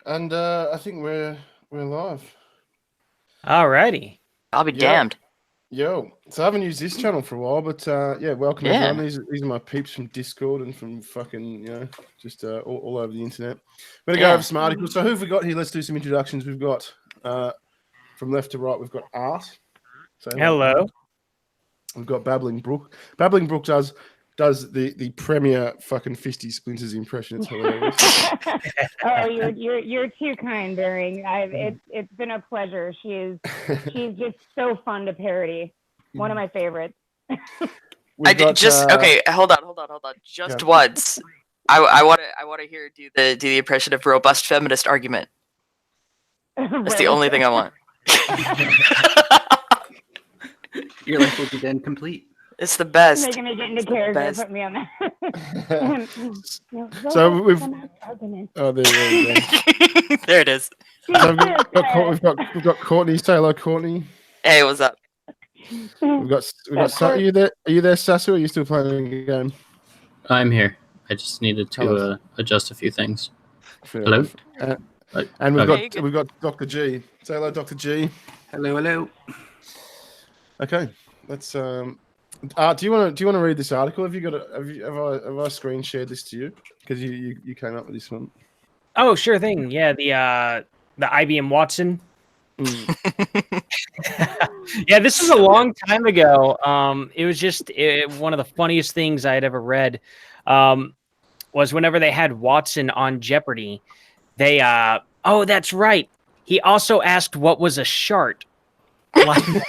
And I think we're live. Alrighty. I'll be damned. Yo, so I haven't used this channel for a while, but yeah, welcome everyone. These are my peeps from Discord and from fucking just all over the internet. We're gonna go over some articles. So who have we got here? Let's do some introductions. We've got from left to right. We've got Art. Hello. We've got Babbling Brooke. Babbling Brooke does the premier fucking Fisty Splinters impression. It's hilarious. Oh, you're too kind, Bearing. It's been a pleasure. She's just so fun to parody. One of my favorites. Okay. Hold on. Just once, I want to hear do the impression of robust feminist argument. That's the only thing I want. Your life will be then complete. It's the best. Making me get into character. Put me on that. So we've there it is. So we've got Courtney. Say hello, Courtney. Hey, what's up? We've got. Are you there? Are you there, Sasu? Or are you still playing the game? I'm here. I just needed to adjust a few things. Fair Hello. And we've got Dr. G. Say hello, Dr. G. Hello. Okay, let's. Do you want to read this article? Have I screen shared this to you? Because you came up with this one. Oh, sure thing. Yeah, the IBM Watson. Yeah, this was a long time ago. It was just one of the funniest things I had ever read. Was whenever they had Watson on Jeopardy, they oh, that's right. He also asked what was a shart. Like, they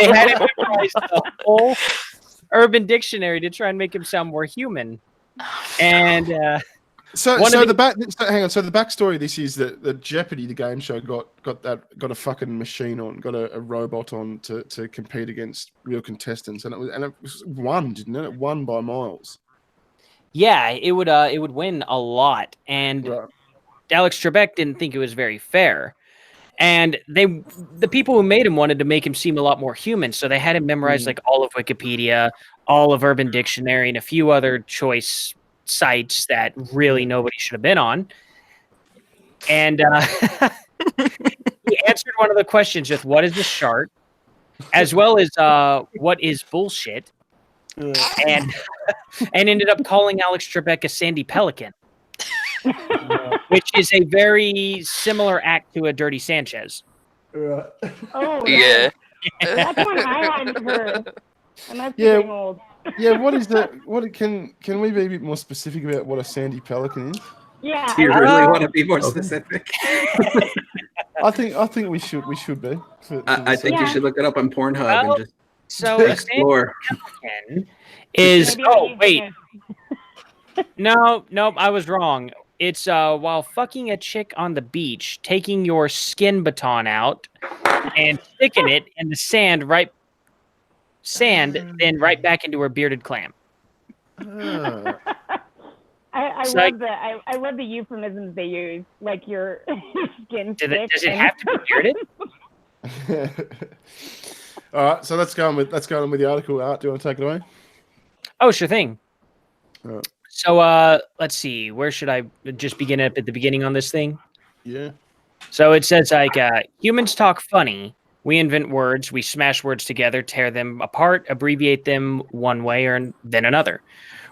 had him memorize the whole Urban Dictionary to try and make him sound more human. And So the backstory of this is that the Jeopardy, the game show, got a fucking machine on, got a robot on to compete against real contestants, and it was won, didn't it? It won by miles. Yeah, it would win a lot, and Right. Alex Trebek didn't think it was very fair. And the people who made him wanted to make him seem a lot more human, so they had him memorize like all of Wikipedia, all of Urban Dictionary, and a few other choice sites that really nobody should have been on. And he answered one of the questions with "What is a shart?" as well as "What is bullshit?" and ended up calling Alex Trebek a Sandy Pelican. Which is a very similar act to a Dirty Sanchez. Oh, Yeah. that's one I hadn't heard. And that's getting old. Yeah, what is that? Can we be a bit more specific about what a Sandy Pelican is? Yeah. Do you really want to be more specific? I think we should be. I think you should look it up on Pornhub and just So explore. Sandy Pelican is No, I was wrong. It's while fucking a chick on the beach, taking your skin baton out and sticking it in the sand, then right back into her bearded clam. Ah. I love the euphemisms they use, like your skin stick. Does it have to be bearded? All right, so let's go on with the article. Art, do you want to take it away? Oh, sure thing. All right. So let's see. Where should I just begin at the beginning on this thing? Yeah. So it says like humans talk funny. We invent words. We smash words together, tear them apart, abbreviate them one way or then another,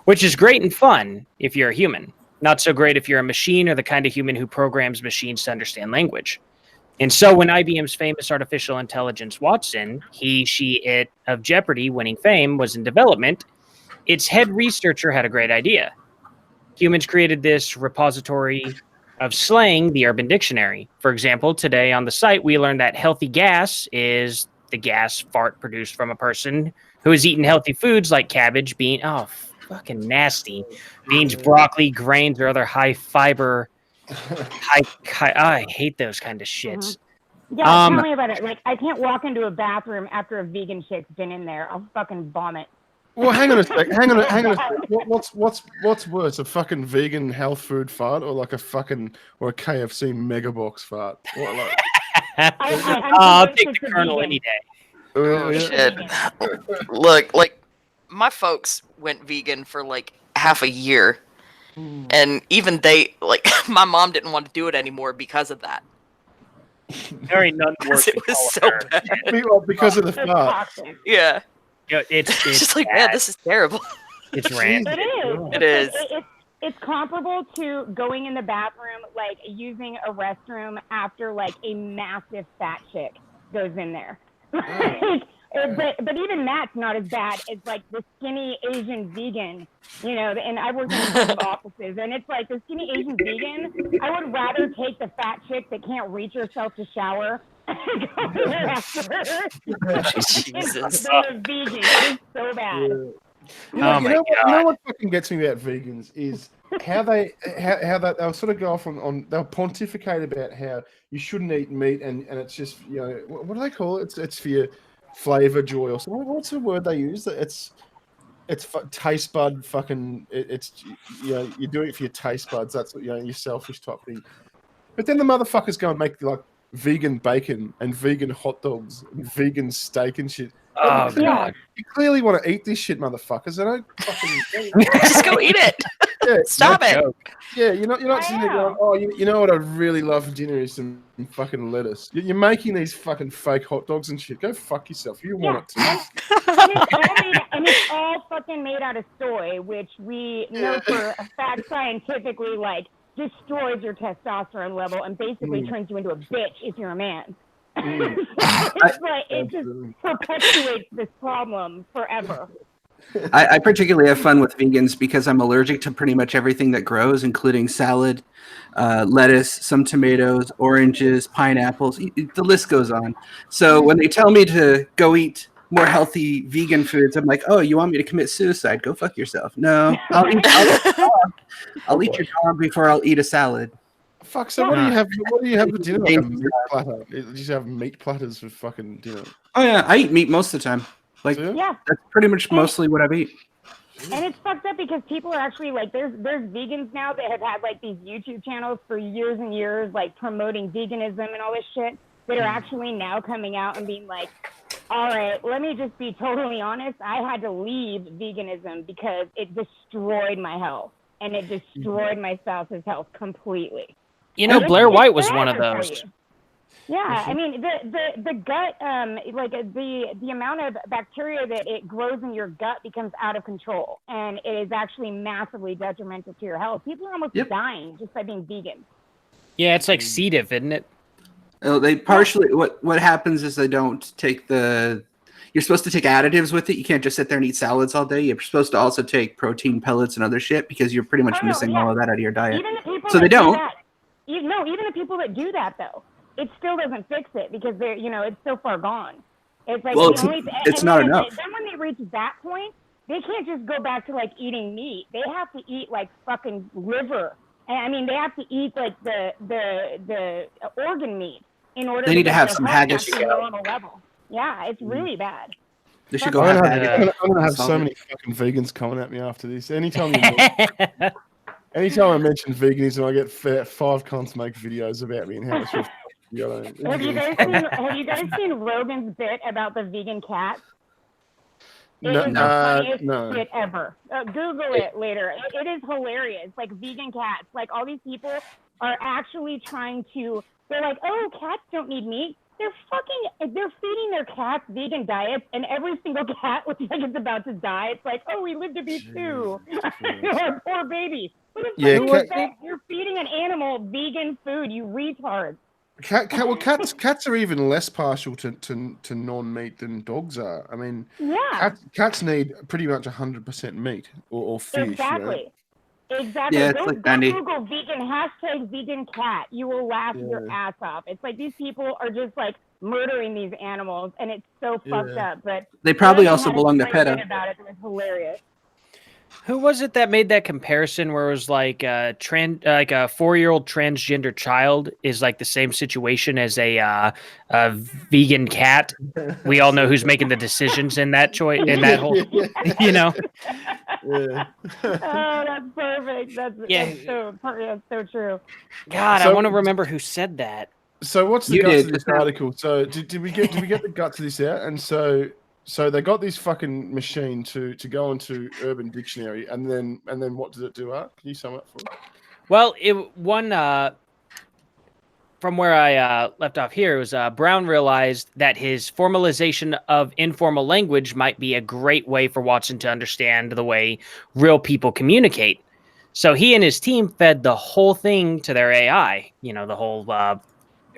which is great and fun if you're a human. Not so great if you're a machine or the kind of human who programs machines to understand language. And so when IBM's famous artificial intelligence Watson, he, she, it of Jeopardy winning fame was in development, its head researcher had a great idea. Humans created this repository of slang, the Urban Dictionary. For example, today on the site, we learned that healthy gas is the gas fart produced from a person who has eaten healthy foods like cabbage, bean, fucking nasty, beans, broccoli, grains, or other high fiber, I hate those kind of shits. Yeah, tell me about it. Like, I can't walk into a bathroom after a vegan chick's been in there. I'll fucking vomit. Well, hang on a sec. Hang on a sec. What's worse, a fucking vegan health food fart or like a KFC mega box fart? What, like? I'll take the Colonel any day. Oh shit! Look, like my folks went vegan for like half a year, And even they, like, my mom didn't want to do it anymore because of that. There ain't nothing worse. It was so bad. Because of the It's fart. toxic. Yeah. It's just like, bad. man, this is terrible. It's random. It is. It is. It's comparable to going in the bathroom, like using a restroom after like a massive fat chick goes in there. But even that's not as bad as like the skinny Asian vegan, you know. And I work in a bunch of offices, and it's like the skinny Asian vegan. I would rather take the fat chick that can't reach herself to shower and go there after her Jesus. than the vegan. It is so bad. Yeah. Oh You know what fucking gets me about vegans is how they'll sort of go off on they'll pontificate about how you shouldn't eat meat and it's just, you know, what do they call it? It's for your flavor joy or something. What's the word they use? It's taste bud fucking. It's, you know, you're doing it for your taste buds. That's, you know, your selfish type thing. But then the motherfuckers go and make like vegan bacon and vegan hot dogs and vegan steak and shit. Oh god! You clearly want to eat this shit, motherfuckers. I don't fucking Just go eat it. Yeah, Stop it. Yeah, you're not sitting there going, oh, you know what I really love for dinner is some fucking lettuce. You're making these fucking fake hot dogs and shit. Go fuck yourself. You want it to. And it's all fucking made out of soy, which we know for a fact scientifically, like, destroys your testosterone level and basically turns you into a bitch if you're a man. It's like, it just perpetuates this problem forever. I particularly have fun with vegans because I'm allergic to pretty much everything that grows, including salad, lettuce, some tomatoes, oranges, pineapples. The list goes on. So when they tell me to go eat more healthy vegan foods, I'm like, oh, you want me to commit suicide? Go fuck yourself. No, I'll eat your dog before I'll eat a salad. Fuck. So what do you have? What do you have for dinner? Like a meat platter? You just have meat platters for fucking dinner. Oh yeah, I eat meat most of the time. Like, that's pretty much mostly what I eat. And it's fucked up because people are actually like, there's vegans now that have had like these YouTube channels for years and years, like promoting veganism and all this shit, that are actually now coming out and being like, all right, let me just be totally honest. I had to leave veganism because it destroyed my health and it destroyed my spouse's health completely. You know, Blair White was one of those. Yeah, I mean the gut, like the amount of bacteria that it grows in your gut becomes out of control, and it is actually massively detrimental to your health. People are almost dying just by being vegan. Yeah, it's like C. diff, isn't it? Oh, they partially what happens is they don't take the. You're supposed to take additives with it. You can't just sit there and eat salads all day. You're supposed to also take protein pellets and other shit because you're pretty much missing all of that out of your diet. Even the people so they don't. Even the people that do that though, it still doesn't fix it because they're, you know, it's so far gone. It's like, well, it's not enough. Then when they reach that point, they can't just go back to like eating meat. They have to eat like fucking liver. And I mean, they have to eat like the organ meat in order. They need to have some haggis. To normal level. Yeah, it's really bad. They should go I'm have gonna have so many fucking vegans coming at me after this. Anytime I mention veganism, I get 5 cunts make videos about me and how much. Have you guys seen Rogan's bit about the vegan cat? No. Shit ever. Google it later. It is hilarious. Like vegan cats. Like all these people are actually trying to. They're like, oh, cats don't need meat. They're feeding their cats vegan diets, and every single cat looks like it's about to die. It's like, oh, we live to be 2. Our poor baby. What the fuck? You're feeding an animal vegan food, you retard. Cats are even less partial to non-meat than dogs are. I mean, cats need pretty much 100% meat or fish. Exactly. You know? Exactly. Yeah, go like Google vegan cat. You will laugh your ass off. It's like these people are just like murdering these animals, and it's so fucked up. But they probably also belong to PETA. About it, it was hilarious. Who was it that made that comparison where it was like a 4-year-old transgender child is like the same situation as a vegan cat? We all know who's making the decisions in that choice, in that whole, you know. Yeah. Oh, that's perfect. That's so true. God, I want to remember who said that. So what's the guts of this article? So did we get the guts of this out? And so So they got this fucking machine to go into Urban Dictionary, and then what does it do? Art? Can you sum up for us? Well, from where I left off here, was Brown realized that his formalization of informal language might be a great way for Watson to understand the way real people communicate. So he and his team fed the whole thing to their AI, the whole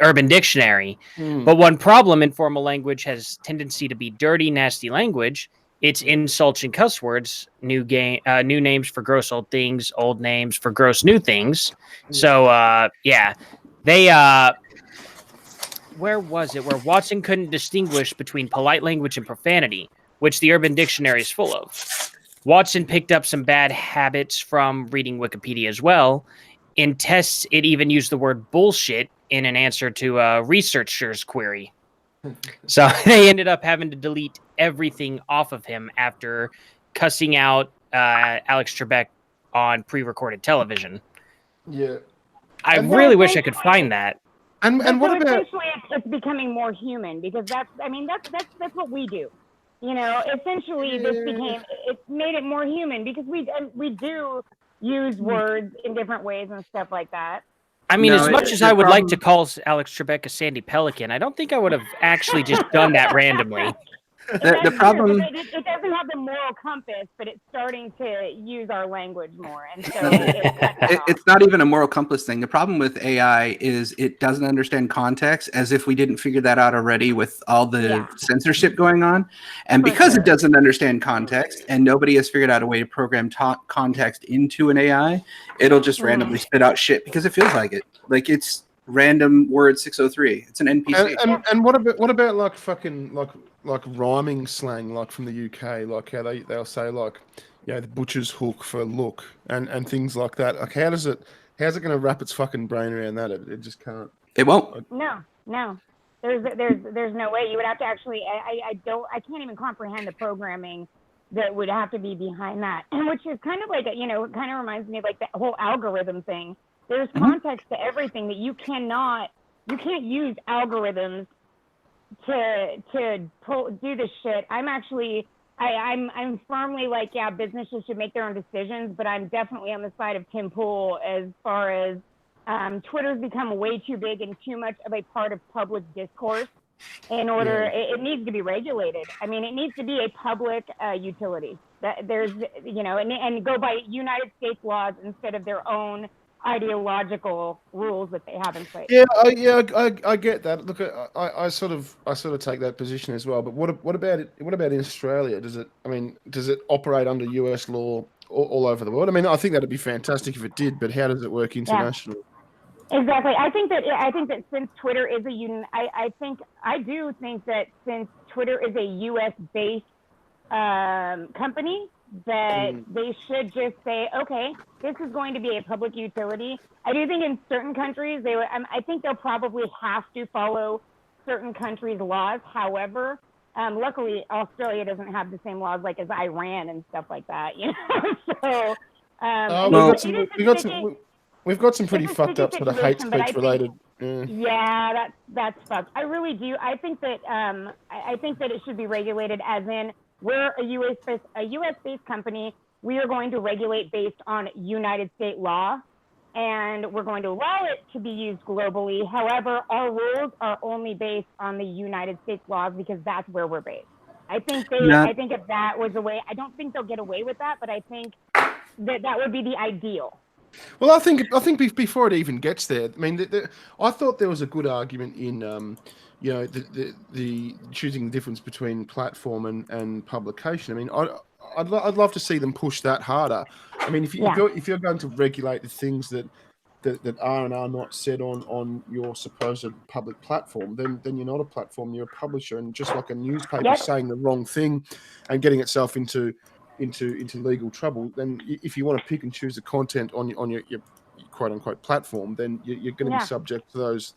Urban Dictionary. But one problem, informal language has tendency to be dirty, nasty language. It's insults and cuss words, new names for gross old things, old names for gross new things. So, they where was it? Where Watson couldn't distinguish between polite language and profanity, which the Urban Dictionary is full of. Watson picked up some bad habits from reading Wikipedia as well. In tests, it even used the word bullshit in an answer to a researcher's query. So they ended up having to delete everything off of him after cussing out Alex Trebek on pre-recorded television. Yeah. I really wish I could find that. And what about? Essentially, it's becoming more human because that's what we do. Essentially, it's made it more human because we do use words in different ways and stuff like that. I mean, as much as I would like to call Alex Trebek a Sandy Pelican, I don't think I would have actually just done that randomly. The problem it doesn't have the moral compass, but it's starting to use our language more, and so it's not even a moral compass thing. The problem with AI is it doesn't understand context, as if we didn't figure that out already with all the censorship going on. And because it doesn't understand context, and nobody has figured out a way to program context into an AI, it'll just randomly spit out shit because it feels like it. Like it's random word 603. It's an NPC. And what about like fucking like rhyming slang, like from the UK, like how they'll say like, the butcher's hook for look and things like that. Like how's it going to wrap its fucking brain around that? It just can't. It won't. No. There's no way. You would have to actually. I can't even comprehend the programming that would have to be behind that, which is kind of like it kind of reminds me of like that whole algorithm thing. There's context to everything that you can't use algorithms to do this shit. I'm firmly like, businesses should make their own decisions, but I'm definitely on the side of Tim Pool as far as Twitter's become way too big and too much of a part of public discourse. In order, it needs to be regulated. I mean, it needs to be a public utility. That there's, and go by United States laws instead of their own ideological rules that they have in place. I get that. Look, I sort of take that position as well. But what about it? What about in Australia? Does it operate under US law all over the world? I mean, I think that'd be fantastic if it did. But how does it work internationally? Exactly. I think that since Twitter is I do think that since Twitter is a US based company, that they should just say, okay, this is going to be a public utility. I do think in certain countries I think they'll probably have to follow certain countries' laws. However, luckily Australia doesn't have the same laws like as Iran and stuff like that. So we've got some pretty fucked up sort of hate speech related. Yeah, that's fucked. I really do. I think that it should be regulated as in we're a US-based company. We are going to regulate based on United States law, and we're going to allow it to be used globally. However, our rules are only based on the United States laws because that's where we're based. I think if that was a way, I don't think they'll get away with that, but I think that would be the ideal. Well, I think before it even gets there, I mean, I thought there was a good argument in, the choosing the difference between platform and publication. I mean, I'd love to see them push that harder. I mean, if you're going to regulate the things that are and are not said on your supposed public platform, then you're not a platform, you're a publisher, and just like a newspaper saying the wrong thing and getting itself into legal trouble, then if you want to pick and choose the content on your quote unquote platform, then you're going to be subject to those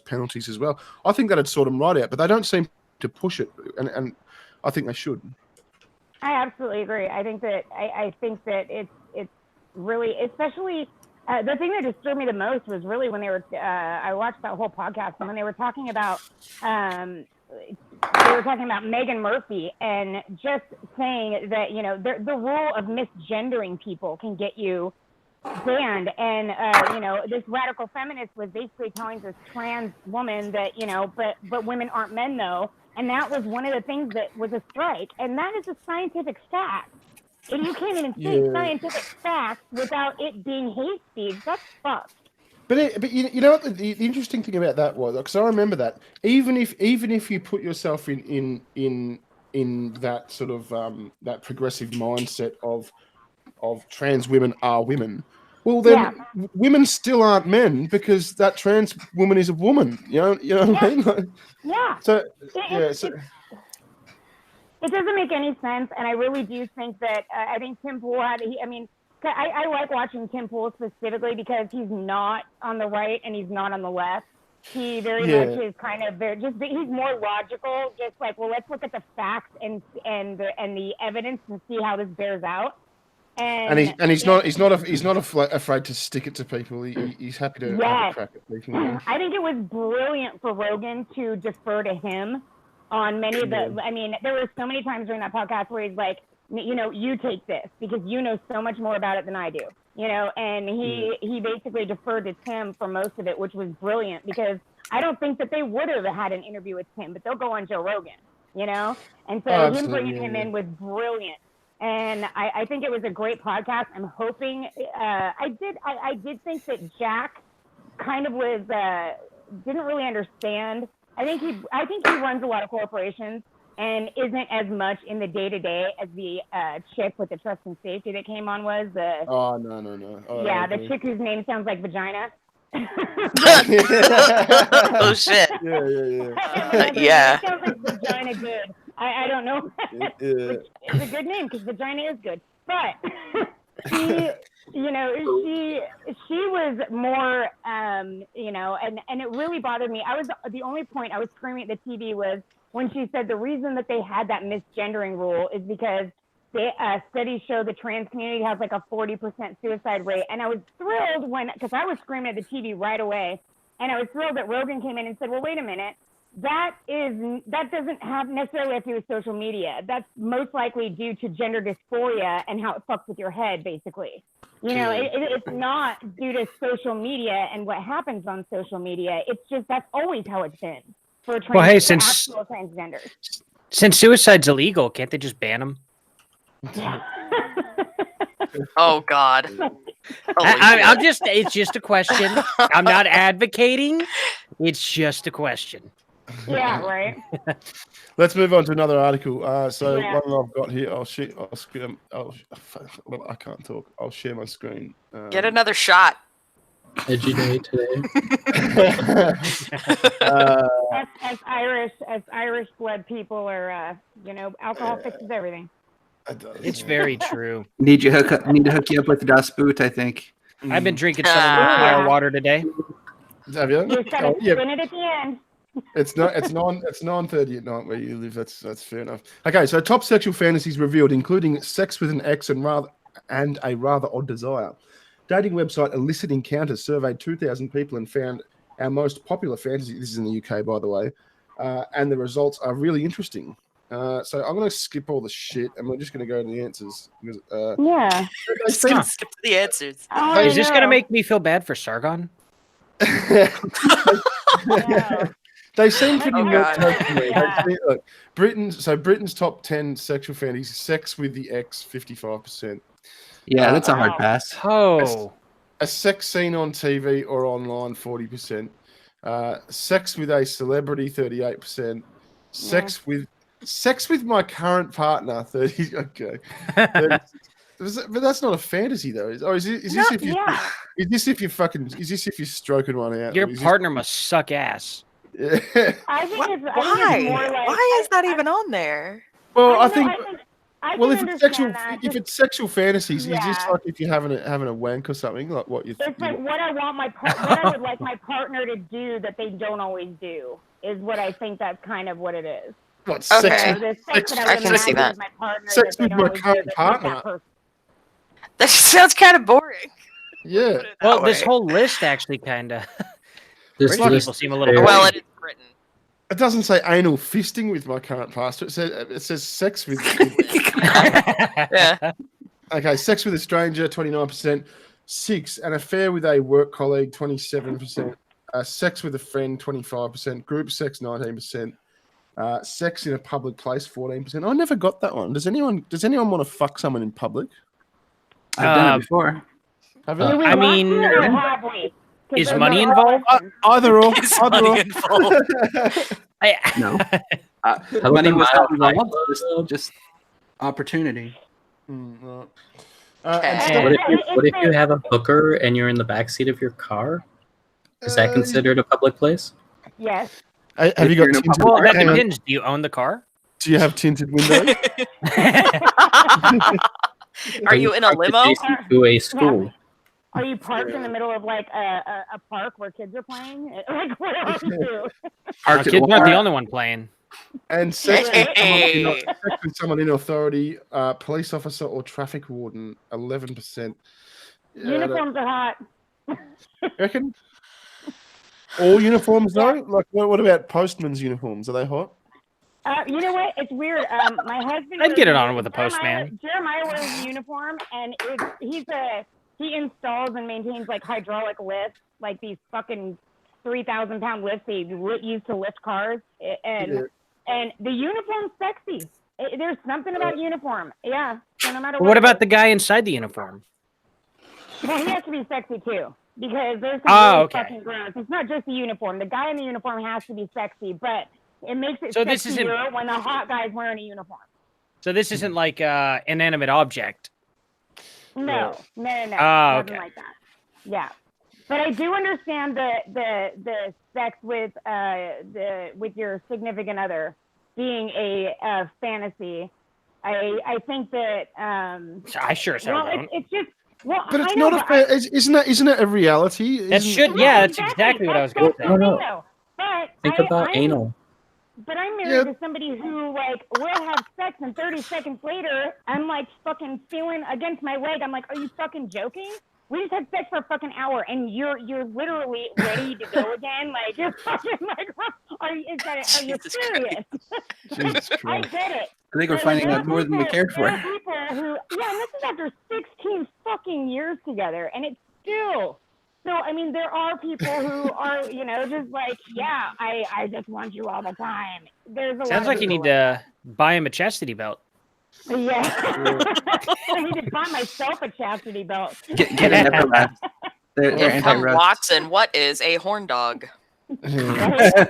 penalties as well. I think that'd sort them right out, but they don't seem to push it, and I think they should. I absolutely agree. I think that it's really, especially the thing that disturbed me the most was really when they were I watched that whole podcast and when they were talking about they were talking about Megan Murphy and just saying that, you know, the rule of misgendering people can get you banned. And, you know, this radical feminist was basically telling this trans woman that, you know, but women aren't men though. And that was one of the things that was a strike. And that is a scientific fact. If you can't even state scientific facts without it being hate speech, that's fucked. But you know what the interesting thing about that was, because I remember that even if you put yourself in that sort of that progressive mindset of trans women are women, well then women still aren't men because that trans woman is a woman. You know what I mean? Like, So it doesn't make any sense, and I really do think that I think Tim Pool I like watching Tim Pool specifically because he's not on the right and he's not on the left. He very much is kind of he's more logical, just like, well, let's look at the facts and the evidence and see how this bears out. And he's not afraid to stick it to people. He's happy to have a crack at people. You know? I think it was brilliant for Rogan to defer to him on many of the. I mean, there were so many times during that podcast where he's like, you know, you take this because you know so much more about it than I do, you know, and he basically deferred to Tim for most of it, which was brilliant because I don't think that they would have had an interview with Tim, but they'll go on Joe Rogan, you know, and so him bringing him in was brilliant. And I think it was a great podcast. I'm hoping I did think that Jack kind of was didn't really understand. I think he runs a lot of corporations and isn't as much in the day-to-day as the chick with the trust and safety that came on was. No. Oh, the chick whose name sounds like vagina. Oh, shit. Yeah. It sounds like vagina good. I don't know. It's a good name because vagina is good. But she was more, you know, and it really bothered me. The only point I was screaming at the TV was when she said the reason that they had that misgendering rule is because studies show the trans community has like a 40% suicide rate. And I was thrilled because I was screaming at the TV right away. And I was thrilled that Rogan came in and said, well, wait a minute. That doesn't necessarily have to do with social media. That's most likely due to gender dysphoria and how it fucks with your head, basically. You know, it's not due to social media and what happens on social media. It's just that's always how it's been for actual transgenders. Since suicide's illegal, can't they just ban them? Yeah. Oh God. It's just a question. I'm not advocating. It's just a question. Yeah, right. Let's move on to another article. One that I've got here, I can't talk. I'll share my screen. Get another shot. Edgy day today. As Irish blood people are, you know, alcohol fixes everything. It's very true. Need to hook you up with Das Boot, I think. I've been drinking some of my fire water today. Have you? You gotta spin it at the end. It's 9:30 at night where you live. That's fair enough. Okay, so top sexual fantasies revealed, including sex with an ex and a rather odd desire. Dating website Illicit Encounters surveyed 2,000 people and found our most popular fantasy. This is in the UK, by the way, and the results are really interesting. So I'm going to skip all the shit, and we're just going to go to the answers. Just going to skip to the answers. Is this going to make me feel bad for Sargon? They seem pretty much Britain's top 10 sexual fantasies: sex with the ex, 55%. Yeah, that's a hard pass. Oh, a sex scene on TV or online, 40%. Sex with a celebrity, 38%. Sex with my current partner, 30. Okay. But that's not a fantasy though. Is this if you're stroking one out? Your partner must suck ass. Yeah. I think it's more like, why is that even on there? Well, I think if it's sexual fantasies, it's just like if you're having a wank or something, like what you. It's like what I want what I would like my partner to do that they don't always do is what I think that's kind of what it is. What Okay. sex I can see that. Sex with my current partner. That just sounds kind of boring. Yeah. Well, this whole list actually kind of. This British list people seem a little. Well, it is Britain. It doesn't say anal fisting with my current pastor. It says sex with. Yeah. Okay, sex with a stranger, 29%. 6, an affair with a work colleague, 27%. Sex with a friend, 25%. Group sex, 19%. Sex in a public place, 14%. I never got that one. Does anyone want to fuck someone in public? I've done it before. Have you? Do we I want mean, to or have we? 'Cause is those money are involved? questions. Either or. Is Either money or. involved? No. How Money about was the not mile involved. Just opportunity. Right. Okay. And What if you have a hooker and you're in the backseat of your car? Is that considered a public place? Yes. have you got tinted? Well, that hang on. depends. Do you own the car? Do you have tinted windows? Are you in a parked limo? adjacent to a school? Are you parked in the middle of like a park where kids are playing? Like what are you? Our Parked at kid's not the Walmart. only one playing. And sex Hey. with someone in authority, police officer or traffic warden, 11%. Uniforms are hot. You reckon? All uniforms though? Like, what about postman's uniforms? Are they hot? You know what? It's weird. My husband. I'd get it on wears- with a postman. Jeremiah wears a uniform, and he installs and maintains like hydraulic lifts, like these fucking 3,000-pound lifts they use to lift cars, and the uniform's sexy. There's something about uniform. Yeah. So no matter What about the guy inside the uniform? Well, he has to be sexy too, because there's some Oh, really okay. fucking gross. It's not just the uniform. The guy in the uniform has to be sexy, but it makes it So this isn't- sexier when the hot guy's wearing a uniform. So this isn't like inanimate object. No. Oh, Nothing okay. like that. Yeah, but I do understand the sex with your significant other being a fantasy. I think that I sure as hell well, don't. it's just well, But it's I know, not a but fair. Isn't it a reality? That Isn't- should, yeah, that's exactly what I was going to say. No, no. though. But Think about anal. But I'm married to somebody who, like, will have sex and 30 seconds later, I'm, like, fucking feeling against my leg. I'm like, are you fucking joking? We just had sex for a fucking hour, and you're literally ready to go again? Like, you're fucking like, are you Jesus serious? Jesus I Christ. get it. I think we're finding out more than we cared for. There are people who, yeah, and this is after 16 fucking years together, and it's still... So, I mean, there are people who are, just like, yeah, I just want you all the time. There's a Sounds lot like you of need to buy him a chastity belt. Yeah. I need to buy myself a chastity belt. Get an Everlast. They're anti-rust. Watson, what is a horn dog? A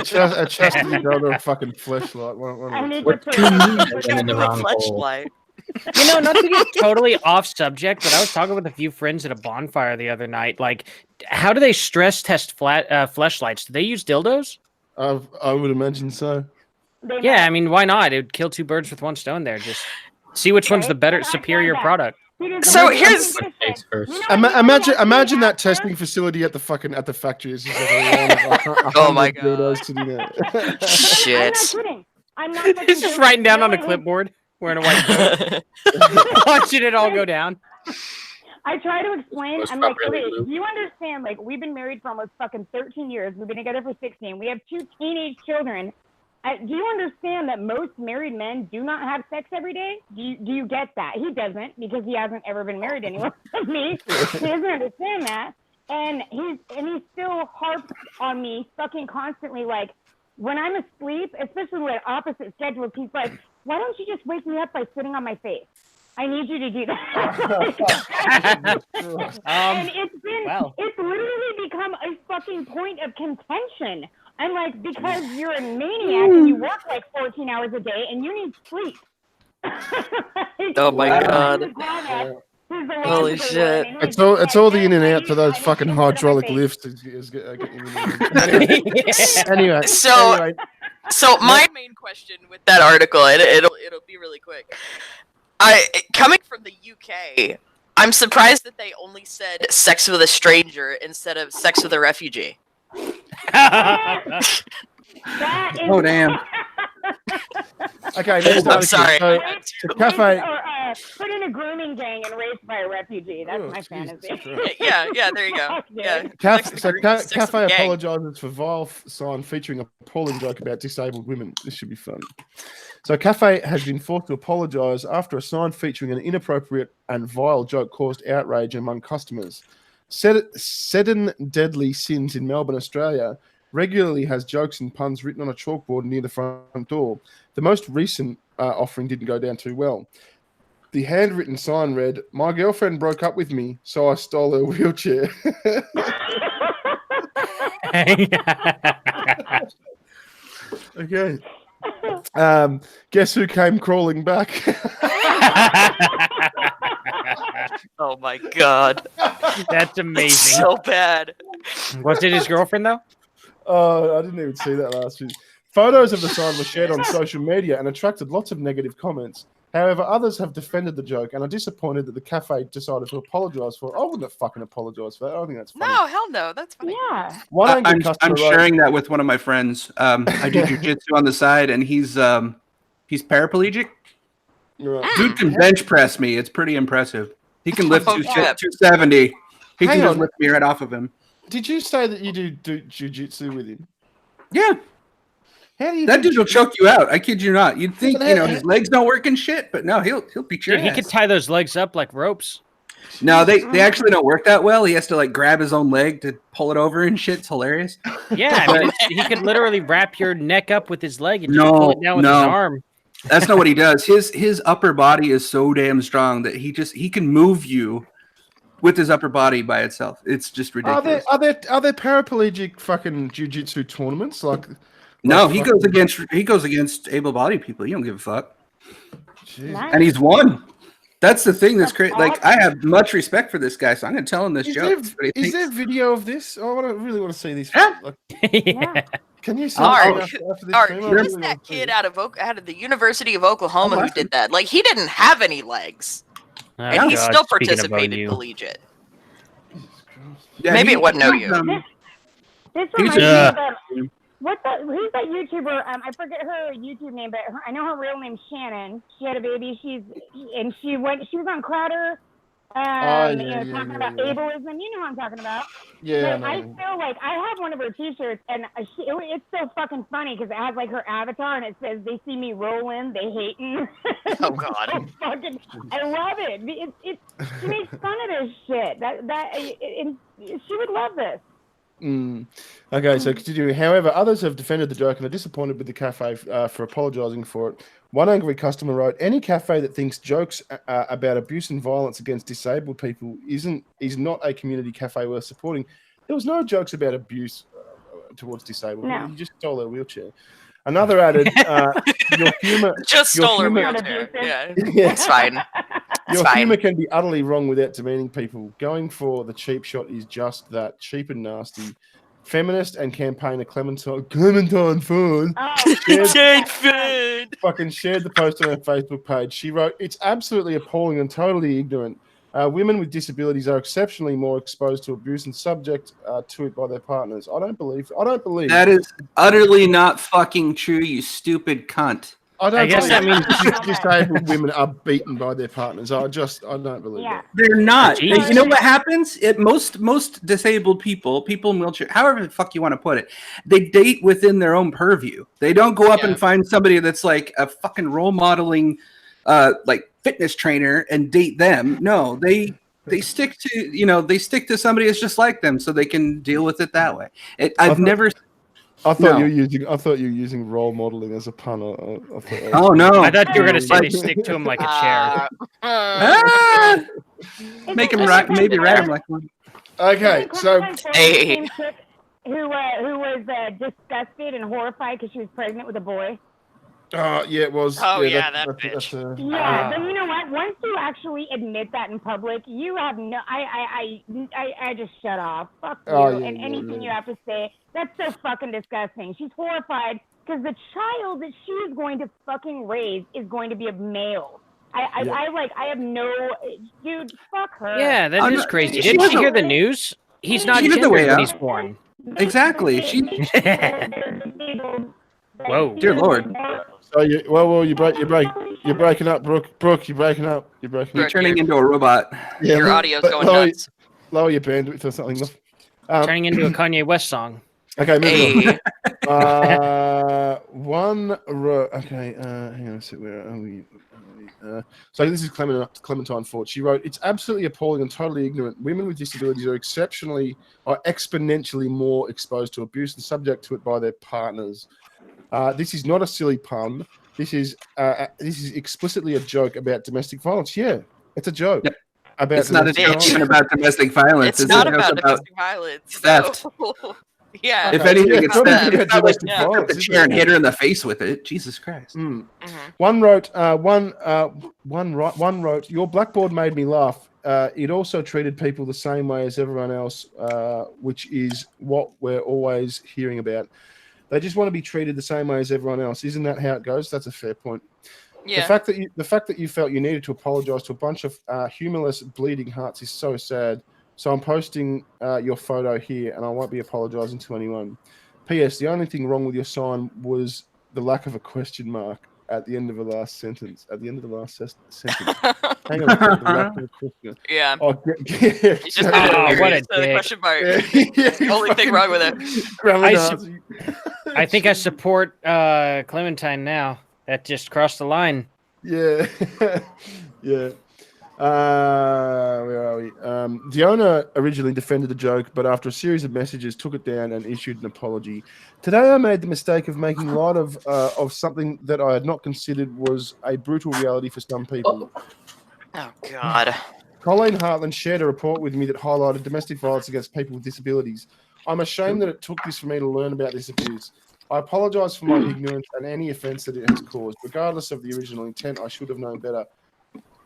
chastity belt or a fucking fleshlight. I need What to do you mean I went in the wrong hole? Fleshlight. Not to get totally off subject, but I was talking with a few friends at a bonfire the other night. Like, how do they stress test fleshlights? Do they use dildos? I would imagine so. Yeah, I mean, why not? It would kill two birds with one stone there. Just see which one's the better, superior product. So here's Imagine that testing facility at the factory. It's just like Oh my God. dildos sitting there. shit. I'm not kidding. He's just writing down on a clipboard, wearing a white coat, watching it all go down. I try to explain. Was I'm like, properly okay, looped. do you understand? Like, we've been married for almost fucking 13 years. We've been together for 16. We have 2 teenage children. Do you understand that most married men do not have sex every day? Do you get that? He doesn't, because he hasn't ever been married to anyone but me. He doesn't understand that. And he still harps on me fucking constantly, like, when I'm asleep, especially with opposite schedules, he's like, why don't you just wake me up by sitting on my face? I need you to do that. And it's literally become a fucking point of contention. I'm like, because you're a maniac and you work like 14 hours a day and you need sleep. Oh my God. Holy shit. It's all the in and out for those fucking hydraulic lifts. Anyway. So my main question with that article, and it'll be really quick. Coming from the UK, I'm surprised that they only said sex with a stranger instead of sex with a refugee. That is, Oh, damn. Okay, next I'm sorry. So, the cafe. Or put in a grooming gang and raised by a refugee. That's my fantasy. Yeah, there you go. Fuck, dude. Yeah. Cafe apologizes for vile sign featuring a appalling joke about disabled women. This should be fun. So Cafe has been forced to apologize after a sign featuring an inappropriate and vile joke caused outrage among customers. Seddon Deadly Sins in Melbourne, Australia, regularly has jokes and puns written on a chalkboard near the front door. The most recent offering didn't go down too well. The handwritten sign read, "My girlfriend broke up with me, so I stole her wheelchair." Okay. Guess who came crawling back? Oh my god. That's amazing. So bad. Was it his girlfriend though? Oh, I didn't even see that last week. Photos of the sign were shared on social media and attracted lots of negative comments. However, others have defended the joke and are disappointed that the cafe decided to apologise for it. I wouldn't have fucking apologised for that. I don't think that's funny. No, hell no. That's funny. Yeah. I'm sharing that with one of my friends. I do jujitsu on the side, and he's paraplegic. Right. Dude can bench press me. It's pretty impressive. He can lift Oh, shit. 270. He Hang can just on. lift me right off of him. Did you say that you do jiu-jitsu with him? Yeah. How do you That do dude will choke you out. I kid you not. You'd think, But his legs don't work and shit, but no, he'll beat your Dude, he ass. could tie those legs up like ropes. No, they actually don't work that well. He has to like grab his own leg to pull it over and shit. It's hilarious. Yeah, I mean, he could literally wrap your neck up with his leg and just No, pull it down with his arm. That's not what he does. His upper body is so damn strong that he can move you with his upper body by itself. It's just ridiculous. Are there paraplegic fucking jiu-jitsu tournaments? No, he goes against able-bodied people. He don't give a fuck. Nice. And he's won. That's the thing that's crazy. Like, I have much respect for this guy, so I'm going to tell him this joke. Is there video of this? I really want to see this. Yeah. Yeah. Can you see Art, after this Art, stream? who I was really that want to see kid it. out of the University of Oklahoma who did that? Like, he didn't have any legs, Oh, and he God, still speaking of participated OU. collegiate. Yeah, Maybe it wasn't OU. This He's reminds me a- of who's that YouTuber? I forget her YouTube name, but I know her real name's Shannon. She had a baby. She was on Crowder. Talking about ableism. You know what I'm talking about. Yeah, But I feel like I have one of her T-shirts, and it's so fucking funny because it has like her avatar, and it says, "They see me rolling, they hating." Oh, God. I love it. She makes fun of this shit. She would love this. Okay, so continuing. However, others have defended the joke and are disappointed with the cafe for apologising for it. One angry customer wrote, "Any cafe that thinks jokes about abuse and violence against disabled people is not a community cafe worth supporting." There was no jokes about abuse towards disabled people. You just stole their wheelchair. Another added, "Your humour Just stole her wheelchair. Yeah, it's fine. Your humour can be utterly wrong without demeaning people. Going for the cheap shot is just that, cheap and nasty." Feminist and campaigner Clementine Ford fucking shared the post on her Facebook page. She wrote, "It's absolutely appalling and totally ignorant. Women with disabilities are exceptionally more exposed to abuse and subject to it by their partners. I don't believe that is utterly not fucking true, you stupid cunt. I guess that means disabled women are beaten by their partners. I don't believe it. They're not. Jesus. You know what happens? Most disabled people in wheelchair, however the fuck you want to put it, they date within their own purview. They don't go up and find somebody that's like a fucking role modeling, like fitness trainer and date them. No, they stick to somebody that's just like them, so they can deal with it that way. I thought you were using role modeling as a pun. Oh no! I thought you were gonna say they stick to him like a chair. Make him right. Maybe write him like one. Okay, so who was disgusted and horrified because she was pregnant with a boy. Yeah, it was. Oh that bitch. But you know what? Once you actually admit that in public, you have no. I just shut off. Fuck you and anything you have to say. That's so fucking disgusting. She's horrified because the child that she is going to fucking raise is going to be a male. I have no. Dude, fuck her. Yeah, that is crazy. Didn't she hear the news? He's not gendered when he's born. Exactly. Whoa. Dear Lord. So you're breaking up, Brooke. Brooke, you're breaking up. You're breaking You're up. turning into a robot. Yeah, Your audio's going nuts. Lower your bandwidth or something. Turning into a Kanye West song. Okay, moving Hey. on. Okay, hang on a sec. Where are we? So this is Clementine Ford. She wrote, "It's absolutely appalling and totally ignorant. Women with disabilities are exponentially more exposed to abuse and subject to it by their partners. This is not a silly pun. This is explicitly a joke about domestic violence. Yeah, it's a joke. Yep. About It's not even about domestic violence. It's not about domestic violence. Theft. So, yeah. If anything, it's theft. It's It's not like domestic you pick up violence, the is chair it? and hit her in the face with it. Jesus Christ. One wrote, "Your blackboard made me laugh. It also treated people the same way as everyone else, which is what we're always hearing about. They just want to be treated the same way as everyone else. Isn't that how it goes?" That's a fair point. Yeah. The fact that you felt you needed to apologize to a bunch of humorless bleeding hearts is so sad. So I'm posting your photo here, and I won't be apologizing to anyone. P.S. The only thing wrong with your sign was the lack of a question mark at the end of the last sentence. At the end of the last sentence. Hang on a second. The lack of a question. Yeah. Oh, You just what a the dick. question mark. Yeah, The only thing wrong with it. I think I support Clementine now. That just crossed the line. Yeah. Yeah. Where are we? The owner originally defended the joke, but after a series of messages, took it down and issued an apology. Today, I made the mistake of making light of something that I had not considered was a brutal reality for some people. Oh God. Colleen Hartland shared a report with me that highlighted domestic violence against people with disabilities. I'm ashamed that it took this for me to learn about this abuse. I apologise for my ignorance and any offence that it has caused. Regardless of the original intent, I should have known better.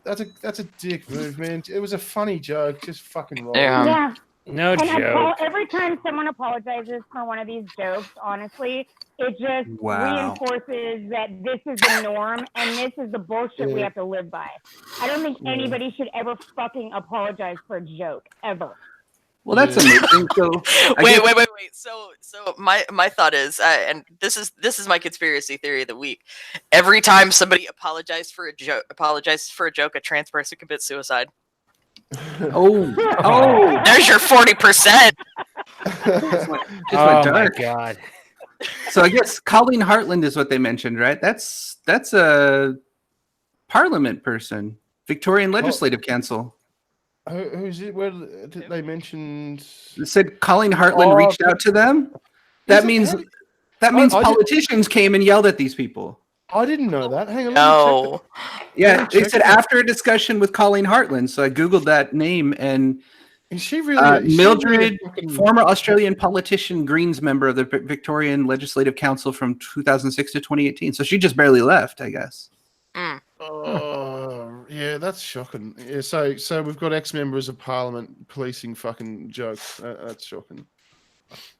That's a dick move, man. It was a funny joke. Just fucking roll. Yeah. No And joke. every time someone apologizes for one of these jokes, honestly, it just reinforces that this is the norm and this is the bullshit we have to live by. I don't think anybody should ever fucking apologize for a joke, ever. Well, that's amazing. So wait. So my thought is, and this is my conspiracy theory of the week. Every time somebody apologizes for a joke, a trans person commits suicide. Oh, There's your 40%. just went Oh my dark. God. So I guess Colleen Hartland is what they mentioned, right? That's a parliament person, Victorian Legislative Council. Who's it? Where did they mention? It said Colleen Hartland reached out to them. That means politicians came and yelled at these people. I didn't know that. Hang on. No. Yeah, they said after a discussion with Colleen Hartland. So I googled that name, and is she really Mildred, former Australian politician, Greens member of the Victorian Legislative Council from 2006 to 2018. So she just barely left, I guess. Oh, yeah, that's shocking. Yeah, so we've got ex-members of Parliament policing fucking jokes. That's shocking.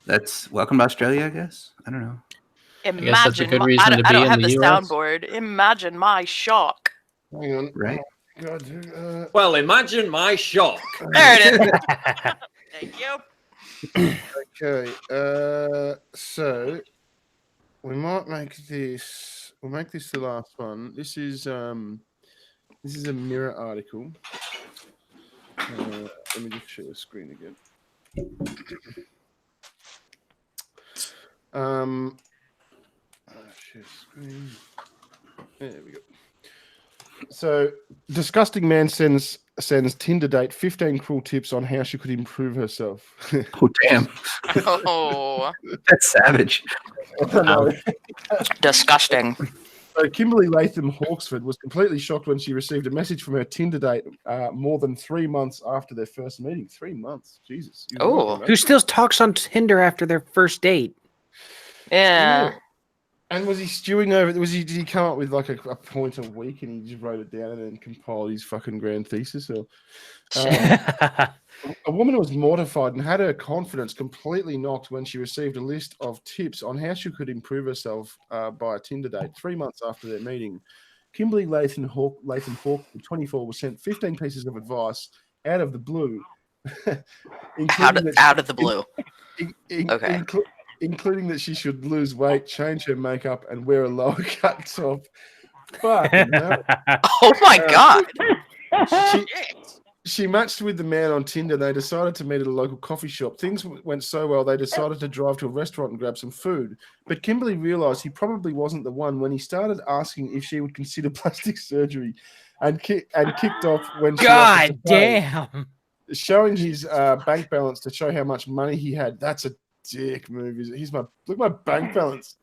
That's welcome to Australia, I guess. I don't know. Imagine. guess that's a good reason to I be don't in have the the US. soundboard. Imagine my shock. Hang on. Right. God, Well, imagine my shock. There it is. Thank you. okay. So we might make this. We'll make this the last one. This is a Mirror article. Let me just share the screen again. Share screen. There we go. So, disgusting man sends Tinder date 15 cruel tips on how she could improve herself. Oh, damn. Oh, That's savage. disgusting. So Kimberly Latham Hawksford was completely shocked when she received a message from her Tinder date more than 3 months after their first meeting. 3 months, Jesus! Oh. Who still talks on Tinder after their first date? Yeah. And was he stewing over? Did he come up with like a point a week and he just wrote it down and then compiled his fucking grand thesis? Or a woman was mortified and had her confidence completely knocked when she received a list of tips on how she could improve herself by a Tinder date 3 months after their meeting. Kimberly Latham Hawk, 24, was sent 15 pieces of advice out of the blue. Out of the blue. Okay. including that she should lose weight, change her makeup, and wear a lower cut top. Fucking hell. Oh my god. She matched with the man on Tinder. They decided to meet at a local coffee shop. Things went so well, they decided to drive to a restaurant and grab some food. But Kimberly realized he probably wasn't the one when he started asking if she would consider plastic surgery and kicked off when she God damn. showing his bank balance to show how much money he had. That's a dick move. Look at my bank balance.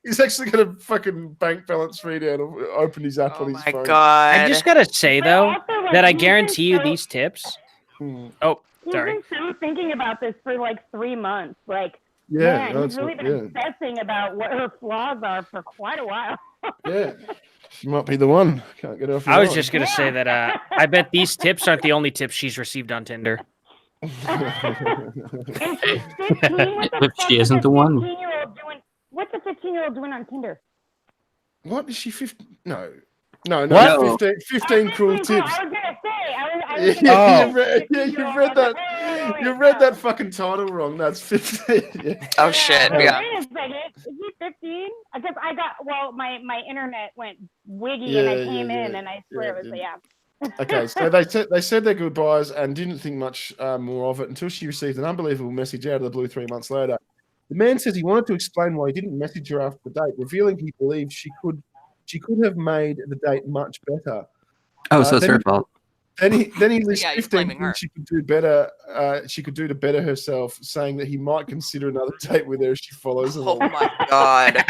He's actually got a fucking bank balance readout or open his app on his phone. God. I just gotta say though that I guarantee you these tips. Oh, sorry. He's been so thinking about this for like 3 months. Like, yeah, man, he's really been obsessing about what her flaws are for quite a while. Yeah, she might be the one. Can't get off. I was just gonna say that I bet these tips aren't the only tips she's received on Tinder. And she's 15. If she isn't the one. What's a 15-year-old doing on Tinder? What is she? 15? No. What? 15 cruel tips. I was gonna say. You've read that. You've read that fucking title wrong. That's 15. Yeah. Oh shit! Yeah. Wait a second. Is he 15? Because my internet went wiggy and I came in and I swear it was Okay, so they said their goodbyes and didn't think much more of it until she received an unbelievable message out of the blue 3 months later. The man says he wanted to explain why he didn't message her after the date, revealing he believed she could have made the date much better. Oh, so it's her fault. Then he lists Yeah, he's 15 blaming her. things she could do better. She could do to better herself, saying that he might consider another date with her if she follows him. Oh my god.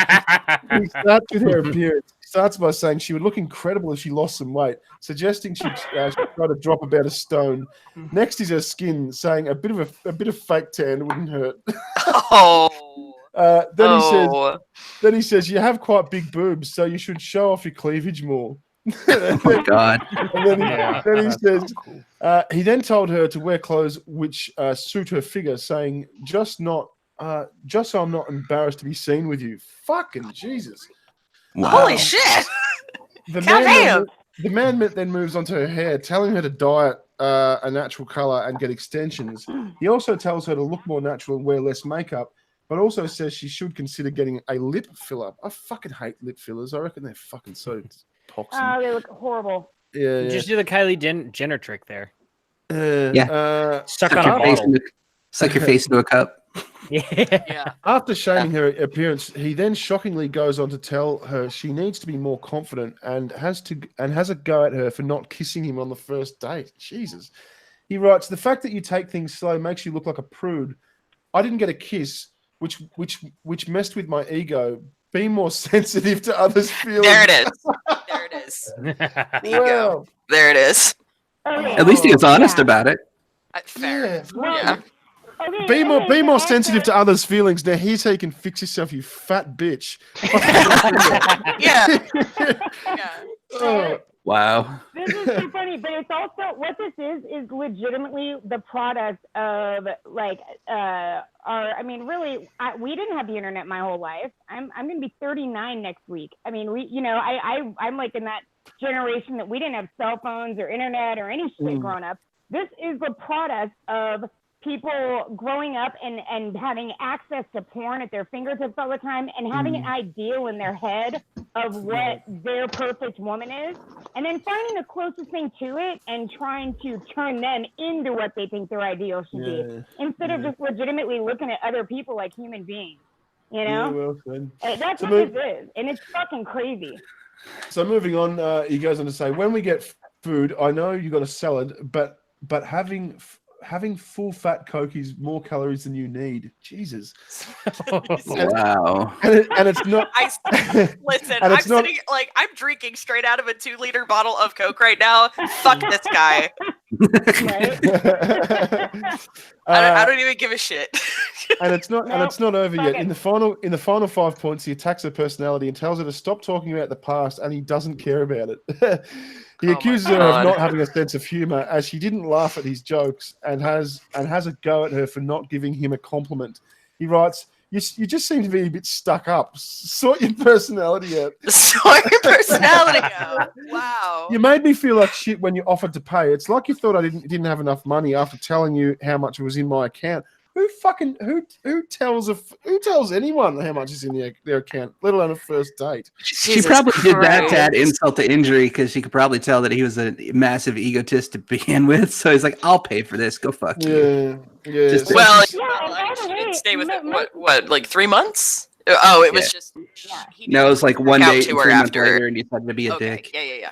He starts with her appearance. He starts by saying she would look incredible if she lost some weight, suggesting she'd try to drop about a stone. Next is her skin, saying a bit of fake tan wouldn't hurt. Oh. Then he says you have quite big boobs, so you should show off your cleavage more. Oh my god. And then he says he then told her to wear clothes which suit her figure, saying just so I'm not embarrassed to be seen with you. Fucking Jesus. Wow. Holy shit. The man then moves on to her hair, telling her to dye it a natural color and get extensions. He also tells her to look more natural and wear less makeup, but also says she should consider getting a lip filler. I fucking hate lip fillers. I reckon they're fucking so toxic. Oh, they look horrible. Yeah. Just do the Kylie Jenner trick there. Suck on a bottle. Suck your face into a cup. Yeah. After shaming her appearance, he then shockingly goes on to tell her she needs to be more confident and has a go at her for not kissing him on the first date. Jesus. He writes, the fact that you take things slow makes you look like a prude. I didn't get a kiss, which messed with my ego. Be more sensitive to others' feelings. There it is. Wow. There it is. Okay. At least he was honest about it. Fair. Yeah. Okay, Be more sensitive to others' feelings. Now here's how you can fix yourself, you fat bitch. Yeah. Oh. Wow. This is so funny, but it's also what this is legitimately the product of like we didn't have the internet my whole life. I'm gonna be 39 next week. I mean, I'm like in that generation that we didn't have cell phones or internet or any shit growing up. This is the product of people growing up and having access to porn at their fingertips all the time and having an ideal in their head of what their perfect woman is, and then finding the closest thing to it and trying to turn them into what they think their ideal should be, instead of just legitimately looking at other people like human beings, you know? That's what this is, and it's fucking crazy. So moving on, he goes on to say, when we get food, I know you got a salad, but having full fat Coke is more calories than you need. Jesus. Wow. And it's not. Listen, I'm drinking straight out of a 2-liter bottle of Coke right now. Fuck this guy. I don't even give a shit. And it's not over yet. In the final 5 points, he attacks her personality and tells her to stop talking about the past, and he doesn't care about it. He accuses her of not having a sense of humor, as she didn't laugh at his jokes, and has a go at her for not giving him a compliment. He writes, you just seem to be a bit stuck up. Sort your personality out. Sort your personality out. Wow. You made me feel like shit when you offered to pay. It's like you thought I didn't have enough money after telling you how much was in my account. who tells anyone how much is in their account, let alone a first date? She probably did that to add insult to injury because she could probably tell that he was a massive egotist to begin with. So he's like, "I'll pay for this. Go fuck you." Yeah. Just So Well, she's- she didn't stay with it. What, like 3 months? Oh, it was just. No, it was like one out day, to her 3 months after. later, and he decided to be a Okay. dick. Yeah.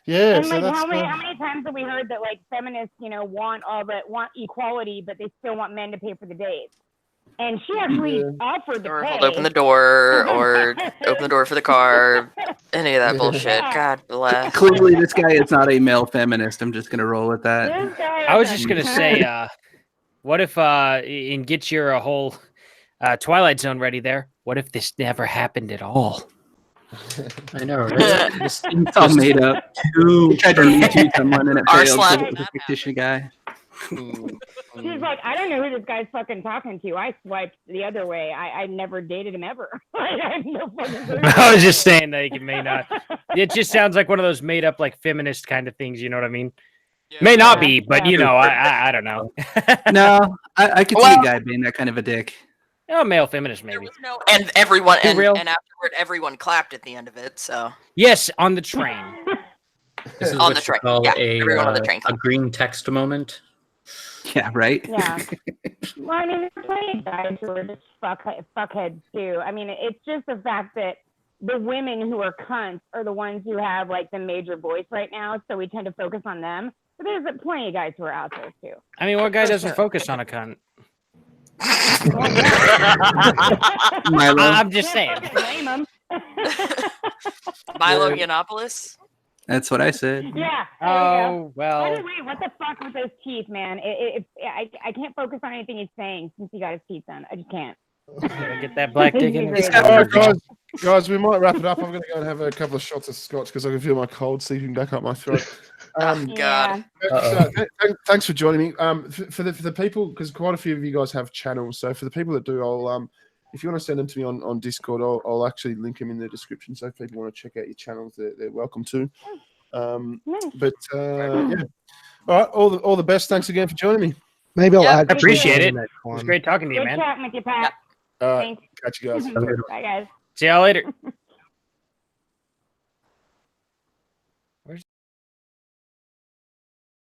yeah. And So like, that's how many times have we heard that like feminists, want equality, but they still want men to pay for the dates? And she actually offered to Or pay. hold open the door, or open the door for the car. Any of that bullshit. God bless. Clearly, this guy is not a male feminist. I'm just gonna roll with that. This guy I was is just a gonna cunt. say, what if and get your whole Twilight Zone ready there? What if this never happened at all? I know, right? This It's all made up. He tried to Me Too someone and it failed. So Arslan. it was a fictitious guy. She's like, I don't know who this guy's fucking talking to. I swiped the other way. I never dated him ever. I have no fucking clue. I was just saying that it may not. It just sounds like one of those made up like feminist kind of things. You know what I mean? May not be, but I don't know. No, I could see Well- a guy being that kind of a dick. Oh, male feminist There maybe. was no, and everyone, Too and real? afterward, everyone clapped at the end of it. So Yes, on the train. This is On what the you train, call yeah, a, everyone on the train. a green text moment. Yeah, right? Yeah. Well, I mean, there's plenty of guys who are just fuckheads too. I mean, it's just the fact that the women who are cunts are the ones who have like the major voice right now, so we tend to focus on them. But there's plenty of guys who are out there too. I mean, what guy For doesn't sure. focus on a cunt? Milo. I'm just saying. Can't blame them. Milo Yiannopoulos. That's what I said. Yeah. There we go. Oh well. By the way, what the fuck with those teeth, man? I can't focus on anything he's saying since he got his teeth done. I just can't. Get that black dick in He's his great. All right, guys, we might wrap it up. I'm going to go and have a couple of shots of scotch because I can feel my cold seeping back up my throat. Oh God. Thanks for joining me. For the people, because quite a few of you guys have channels. So for the people that do, I'll if you want to send them to me on Discord, I'll actually link them in the description. So if people want to check out your channels, they're welcome to. Yeah. All right, all the best. Thanks again for joining me. Maybe I'll add. I appreciate it. Next It was one. great talking to you, Good man. chatting with you, Pat. All right, Thanks. catch you guys. Bye, guys. See y'all later.